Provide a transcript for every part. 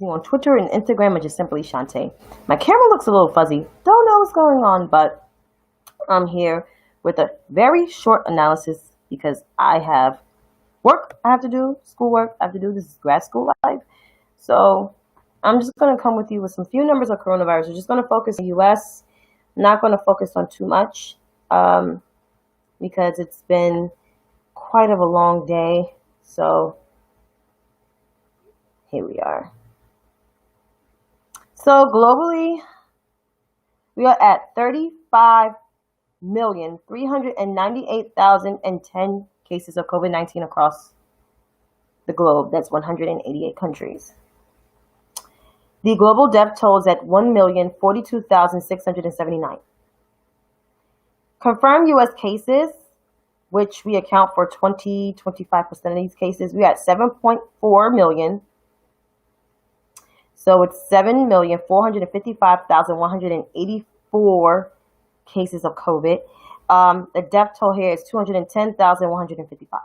on Twitter and Instagram are just simply Chantay. My camera looks a little fuzzy. Don't know what's going on, but I'm here with a very short analysis because I have work I have to do, schoolwork I have to do. This is grad school life. So I'm just going to come with you with some few numbers on coronavirus. We're just going to focus on the U.S. Not going to focus on too much because it's been quite of a long day. So here we are. So globally, we are at 35,398,010 cases of COVID-19 across the globe. That's 188 countries. The global death toll is at 1,042,679. Confirmed U.S. cases, which we account for 25% of these cases, we are at 7.4 million. So it's 7,455,184 cases of COVID. The death toll here is 210,155.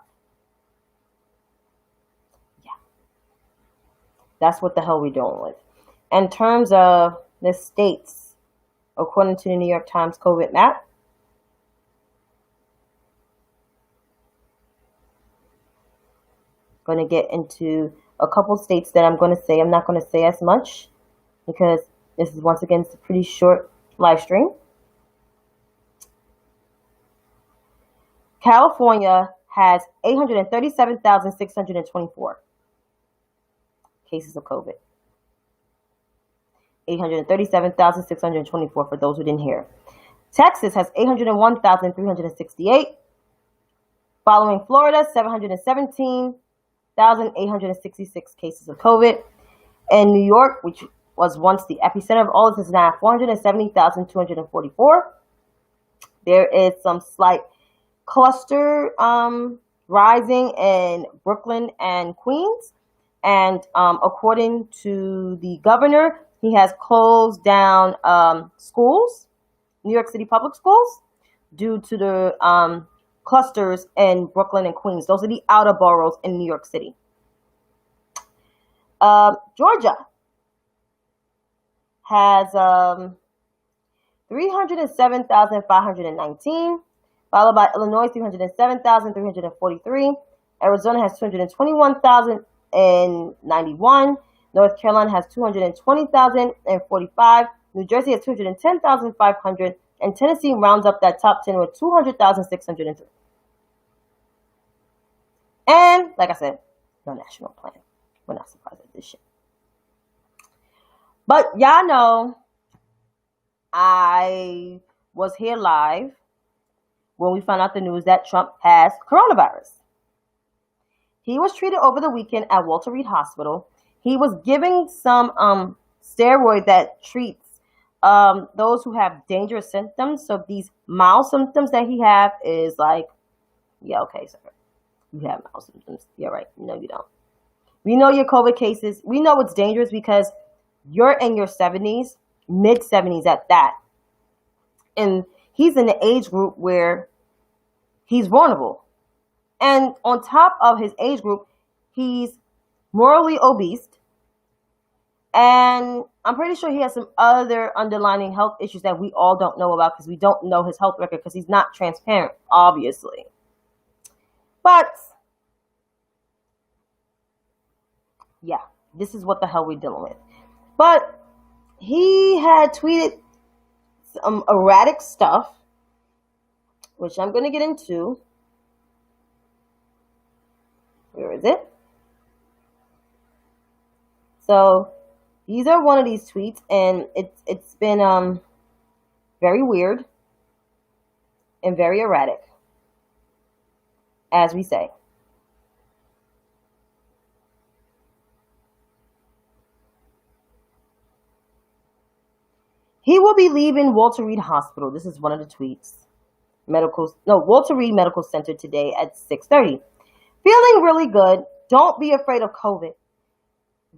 Yeah. That's what the hell we're dealing with. In terms of the states, according to the New York Times COVID map, going to get into a couple states that I'm going to say. I'm not going to say as much because this is once again a pretty short live stream. California has 837,624 cases of COVID. 837,624 for those who didn't hear. Texas has 801,368. Following Florida, 717,866 cases of COVID. And New York, which was once the epicenter of all of this, is now 470,244. There is some slight cluster rising in Brooklyn and Queens. And according to the governor, he has closed down schools, New York City public schools, due to the clusters in Brooklyn and Queens. Those are the outer boroughs in New York City. Georgia has 307,519, followed by Illinois, 307,343. Arizona has 221,091. North Carolina has 220,045. New Jersey has 210,500. And Tennessee rounds up that top 10 with 200,603. And, like I said, no national plan. We're not surprised at this shit. But y'all know I was here live when we found out the news that Trump has coronavirus. He was treated over the weekend at Walter Reed Hospital. He was giving some steroid that treats those who have dangerous symptoms. So these mild symptoms that he have is like, yeah, okay, sir. You have mild symptoms. Yeah, right. No, you don't. We know your COVID cases. We know it's dangerous because you're in your 70s, mid-70s at that. And he's in the age group where he's vulnerable. And on top of his age group, he's morally obese. And I'm pretty sure he has some other underlying health issues that we all don't know about because we don't know his health record because he's not transparent, obviously. But, yeah, this is what the hell we're dealing with. But he had tweeted some erratic stuff, which I'm going to get into. Where is it? So these are one of these tweets, and it's been very weird and very erratic, as we say. He will be leaving Walter Reed Hospital. This is one of the tweets. Walter Reed Medical Center today at 6:30. Feeling really good. Don't be afraid of COVID.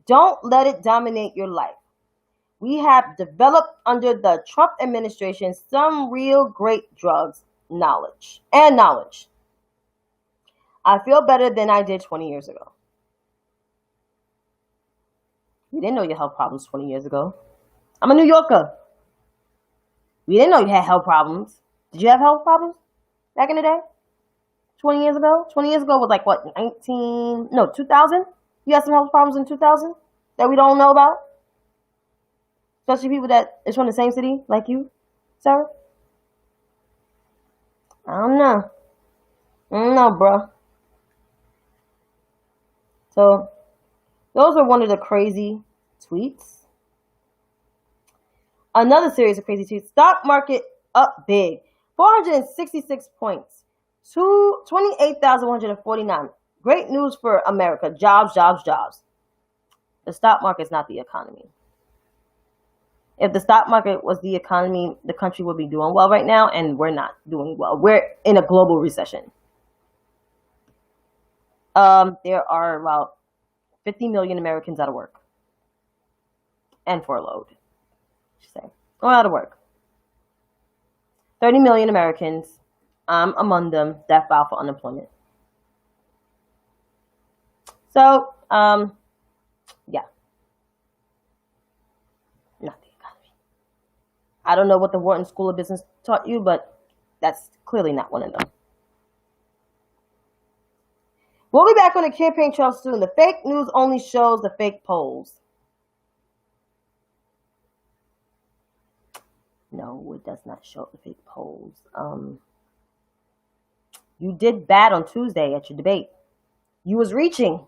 Don't let it dominate your life. We have developed under the Trump administration some real great drugs, knowledge. I feel better than I did 20 years ago. We didn't know you had health problems 20 years ago. I'm a New Yorker. We didn't know you had health problems. Did you have health problems back in the day? 20 years ago? 20 years ago was like what, 2000? You had some health problems in 2000 that we don't know about? Especially people that is from the same city like you, sir? I don't know. Bro. So, those are one of the crazy tweets. Another series of crazy tweets. Stock market up big. 466 points. 28,149. Great news for America. Jobs, jobs, jobs. The stock market is not the economy. If the stock market was the economy, the country would be doing well right now, and we're not doing well. We're in a global recession. There are about 50 million Americans out of work and furloughed. Or out of work. 30 million Americans, I'm among them, that file for unemployment. So, yeah. Not the economy. I don't know what the Wharton School of Business taught you, but that's clearly not one of them. We'll be back on the campaign trail soon. The fake news only shows the fake polls. No, it does not show the fake polls. You did bad on Tuesday at your debate. You was reaching.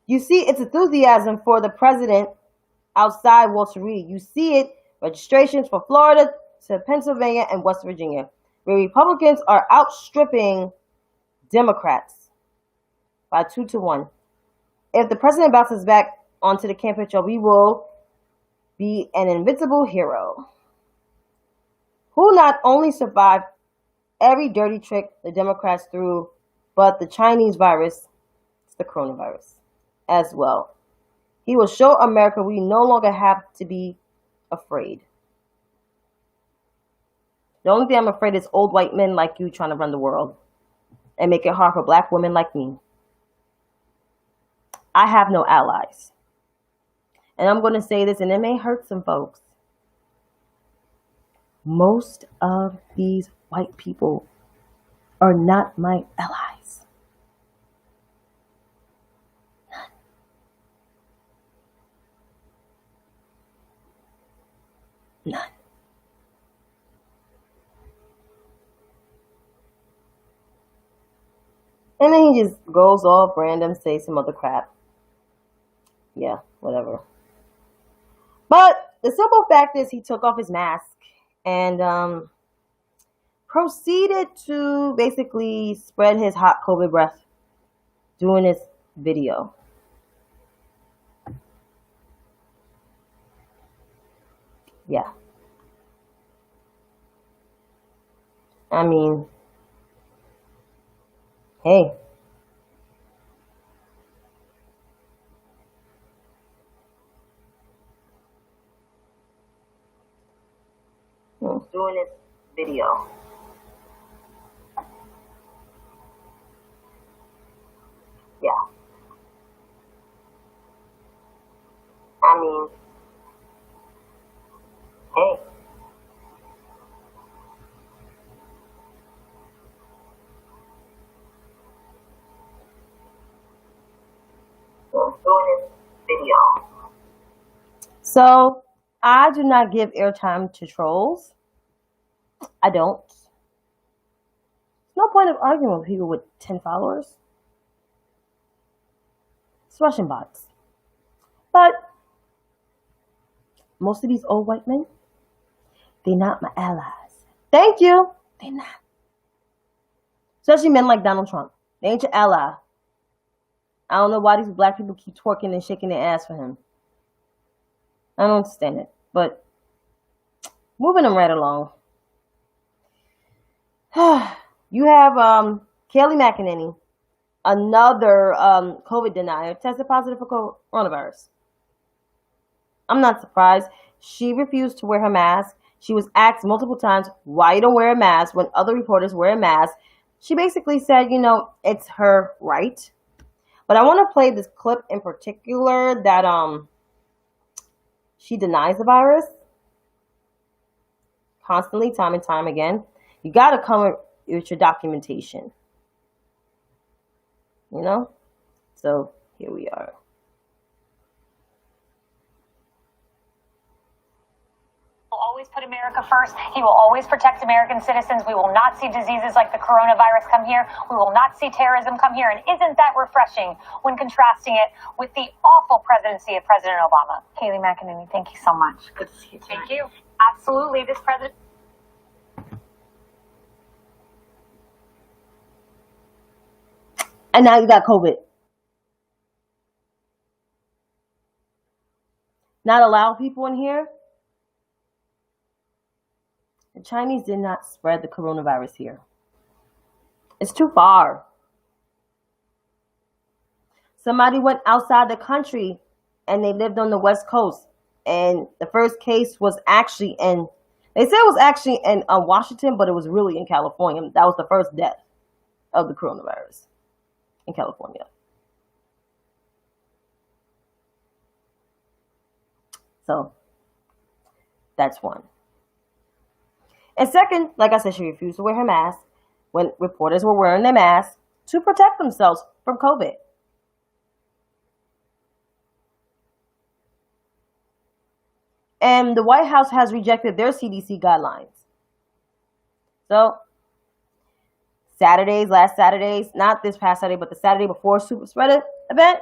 You see its enthusiasm for the president outside Walter Reed. You see it, registrations for Florida to Pennsylvania and West Virginia, where Republicans are outstripping Democrats by 2-1. If the president bounces back onto the campaign trail, we will be an invincible hero who not only survived every dirty trick the Democrats threw, but the Chinese virus, the coronavirus, as well. He will show America we no longer have to be afraid. The only thing I'm afraid is old white men like you trying to run the world and make it hard for black women like me. I have no allies. And I'm going to say this, and it may hurt some folks. Most of these white people are not my allies. None. And then he just goes off random, say some other crap. Yeah, whatever. But the simple fact is he took off his mask and proceeded to basically spread his hot COVID breath doing this video. Yeah. I mean, hey. Doing this video. Yeah. I mean, hey. Doing this video. So, I do not give airtime to trolls. I don't. There's no point of arguing with people with 10 followers. It's Russian bots. But most of these old white men, they're not my allies. Thank you. They're not. Especially men like Donald Trump. They ain't your ally. I don't know why these black people keep twerking and shaking their ass for him. I don't understand it. But moving them right along. You have Kayleigh McEnany, another COVID denier, tested positive for coronavirus. I'm not surprised. She refused to wear her mask. She was asked multiple times why you don't wear a mask when other reporters wear a mask. She basically said, it's her right. But I want to play this clip in particular that she denies the virus constantly, time and time again. You got to come with your documentation. So here we are. Always put America first. He will always protect American citizens. We will not see diseases like the coronavirus come here. We will not see terrorism come here. And isn't that refreshing when contrasting it with the awful presidency of President Obama? Kayleigh McEnany, thank you so much. Good to see you tonight. Thank you. Absolutely. This president... And now you got COVID. Not allow people in here? The Chinese did not spread the coronavirus here. It's too far. Somebody went outside the country and they lived on the West Coast. And the first case was actually they said it was actually in Washington, but it was really in California. That was the first death of the coronavirus in California. So that's one. And second, like I said, she refused to wear her mask when reporters were wearing their masks to protect themselves from COVID. And the White House has rejected their CDC guidelines. So last Saturdays, not this past Saturday, but the Saturday before Super Spreader event,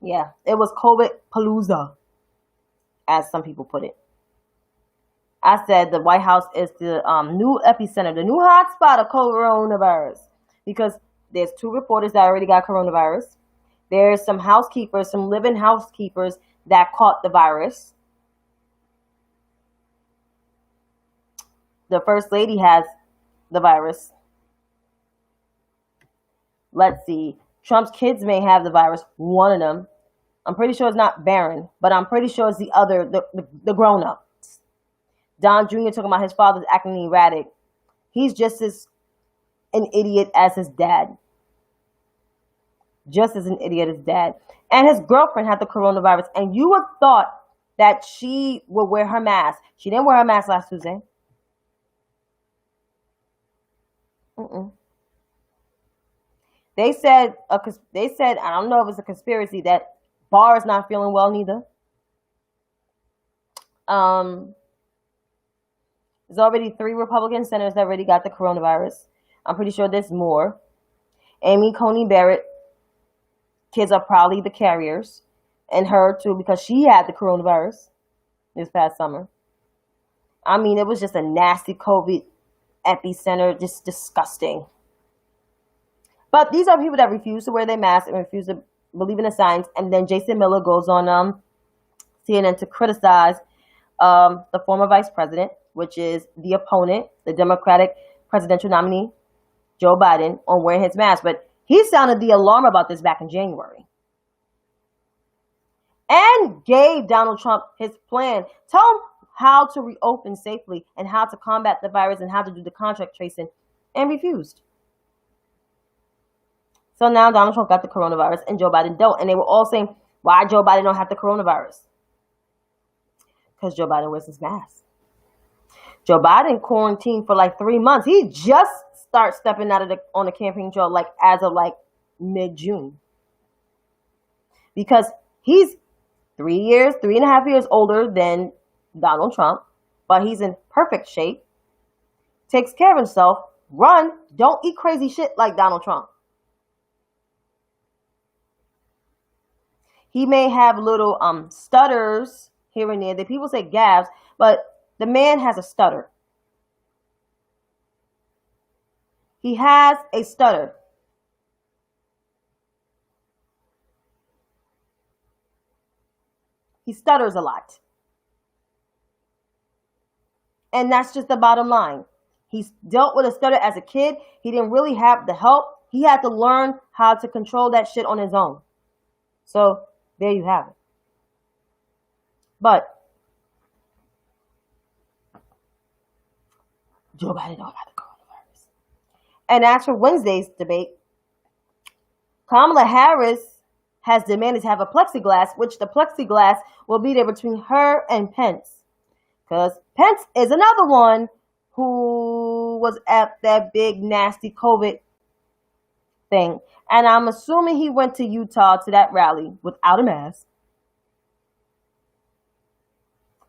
yeah, it was COVID Palooza, as some people put it. I said the White House is the new epicenter, the new hotspot of coronavirus, because there's 2 reporters that already got coronavirus. There's some housekeepers, some living housekeepers that caught the virus. The First Lady has the virus. Let's see. Trump's kids may have the virus, one of them. I'm pretty sure it's not Barron, but I'm pretty sure it's the other, the grown-up. Don Jr. talking about his father's acting erratic. He's just as an idiot as his dad. Just as an idiot as dad. And his girlfriend had the coronavirus. And you would have thought that she would wear her mask. She didn't wear her mask last Tuesday. They said, I don't know if it's a conspiracy, that Barr is not feeling well neither. There's already 3 Republican senators that already got the coronavirus. I'm pretty sure there's more. Amy Coney Barrett, kids are probably the carriers. And her too, because she had the coronavirus this past summer. I mean, it was just a nasty COVID epicenter, just disgusting. But these are people that refuse to wear their masks and refuse to believe in the science. And then Jason Miller goes on CNN to criticize the former vice president, which is the opponent, the Democratic presidential nominee, Joe Biden, on wearing his mask. But he sounded the alarm about this back in January. And gave Donald Trump his plan. Tell him how to reopen safely and how to combat the virus and how to do the contact tracing, and refused. So now Donald Trump got the coronavirus and Joe Biden don't. And they were all saying, why Joe Biden don't have the coronavirus? Because Joe Biden wears his mask. Joe Biden quarantined for like 3 months. He just started stepping out on the campaign trail as of mid-June. Because he's 3.5 years older than Donald Trump, but he's in perfect shape, takes care of himself, don't eat crazy shit like Donald Trump. He may have little stutters here and there. The people say gaffes, but the man has a stutter. He has a stutter. He stutters a lot. And that's just the bottom line. He's dealt with a stutter as a kid. He didn't really have the help. He had to learn how to control that shit on his own. So there you have it. But Joe Biden know about the coronavirus. And as for Wednesday's debate, Kamala Harris has demanded to have a plexiglass, which the plexiglass will be there between her and Pence. Because Pence is another one who was at that big, nasty COVID thing. And I'm assuming he went to Utah to that rally without a mask.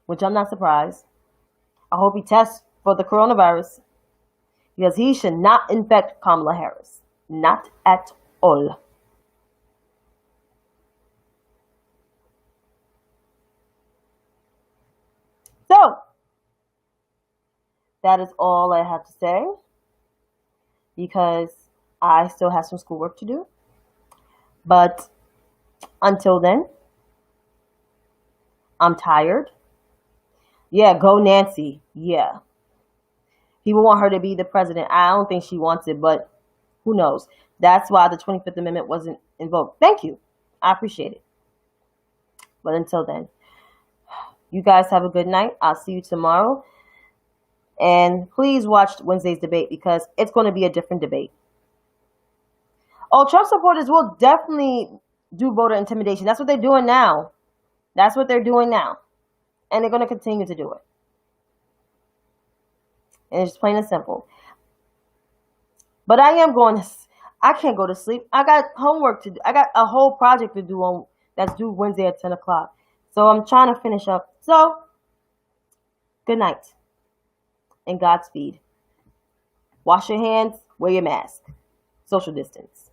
Which I'm not surprised. I hope he tests for the coronavirus. Because he should not infect Kamala Harris. Not at all. So, that is all I have to say. Because I still have some schoolwork to do. But until then, I'm tired. Yeah, go Nancy. Yeah. He will want her to be the president. I don't think she wants it, but who knows? That's why the 25th Amendment wasn't invoked. Thank you. I appreciate it. But until then, you guys have a good night. I'll see you tomorrow. And please watch Wednesday's debate because it's going to be a different debate. Oh, Trump supporters will definitely do voter intimidation. That's what they're doing now. That's what they're doing now. And they're going to continue to do it. And it's just plain and simple. But I can't go to sleep. I got homework to do. I got a whole project to do that's due Wednesday at 10 o'clock. So I'm trying to finish up. So, good night. And Godspeed. Wash your hands. Wear your mask. Social distance.